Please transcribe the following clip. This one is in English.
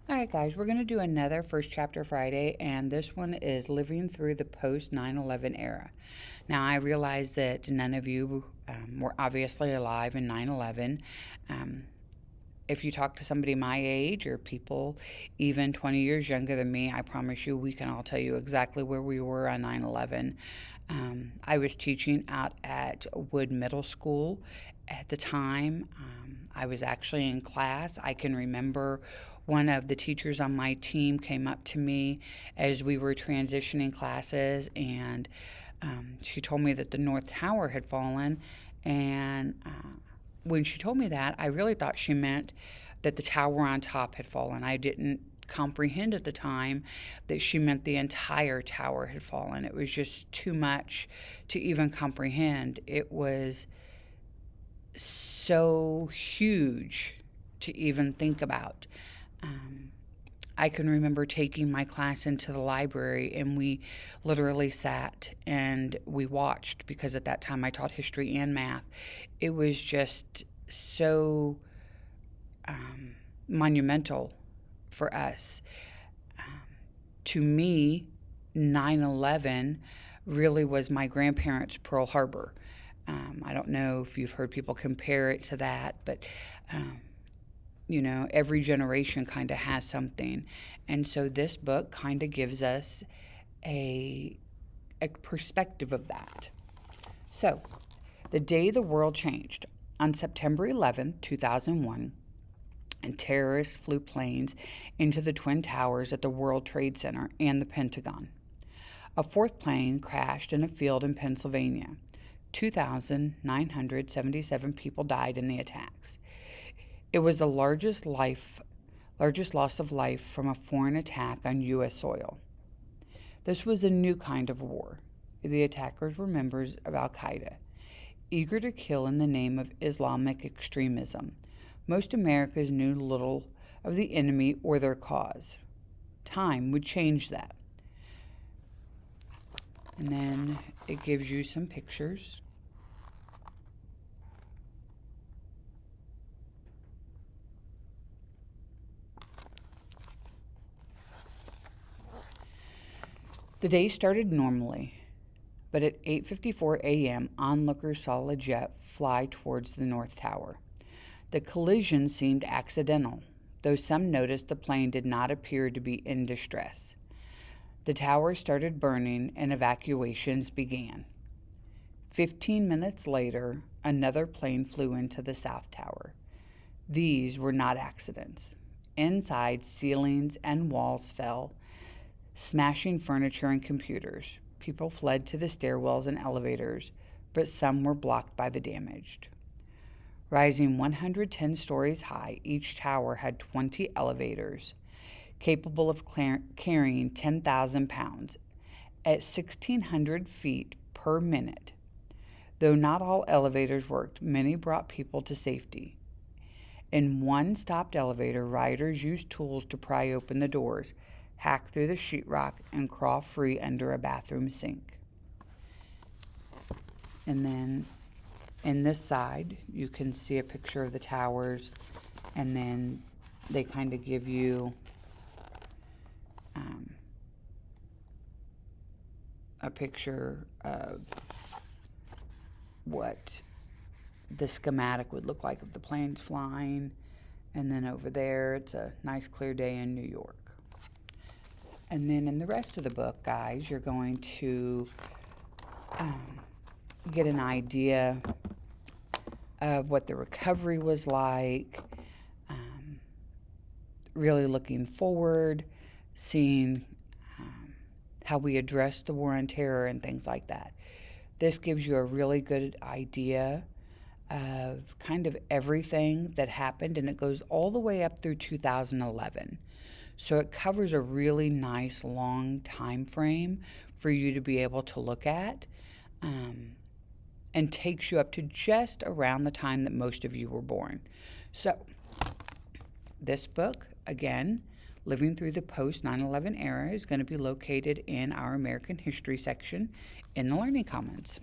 All right, guys, we're going to do another First Chapter Friday, and this one is living through the post 9/11 era. Now, I realize that none of you were obviously alive in 9/11. Um, if you talk to somebody my age or people even 20 years younger than me, I promise you we can all tell you exactly where we were on 9/11. I was teaching out at Wood Middle School at the time. I was actually in class. I can remember one of the teachers on my team came up to me as we were transitioning classes, and she told me that the North Tower had fallen. And when she told me that, I really thought she meant that the tower on top had fallen. I didn't comprehend at the time that she meant the entire tower had fallen. It was just too much to even comprehend. It was so huge to even think about. Um, I can remember taking my class into the library, and we literally sat and we watched, because at that time I taught history and math. It was just so monumental for us. To me, 9/11 really was my grandparents' Pearl Harbor. I don't know if you've heard people compare it to that, but every generation kind of has something. And so this book kind of gives us a perspective of that. So, the day the world changed. On September 11th, 2001, and terrorists flew planes into the Twin Towers at the World Trade Center and the Pentagon. A fourth plane crashed in a field in Pennsylvania. 2,977 people died in the attacks. It was the largest loss of life from a foreign attack on U.S. soil. This was a new kind of war. The attackers were members of Al Qaeda, eager to kill in the name of Islamic extremism. Most Americans knew little of the enemy or their cause. Time would change that. And then it gives you some pictures. The day started normally, but at 8:54 a.m., onlookers saw a jet fly towards the North Tower. The collision seemed accidental, though some noticed the plane did not appear to be in distress. The tower started burning and evacuations began. 15 minutes later, another plane flew into the South Tower. These were not accidents. Inside, ceilings and walls fell, smashing furniture and computers. People fled to the stairwells and elevators, but some were blocked by the damage. Rising 110 stories high, each tower had 20 elevators capable of carrying 10,000 pounds at 1,600 feet per minute. Though not all elevators worked, many brought people to safety. In one stopped elevator, riders used tools to pry open the doors, hack through the sheetrock, and crawl free under a bathroom sink. And then in this side, you can see a picture of the towers, and then they kind of give you a picture of what the schematic would look like of the planes flying. And then over there, it's a nice clear day in New York. And then in the rest of the book, guys, you're going to get an idea of what the recovery was like, really looking forward, seeing how we addressed the war on terror and things like that. This gives you a really good idea of kind of everything that happened, and it goes all the way up through 2011. So it covers a really nice long time frame for you to be able to look at, and takes you up to just around the time that most of you were born. So this book, again, Living Through the Post 9/11 Era, is going to be located in our American History section in the Learning Commons.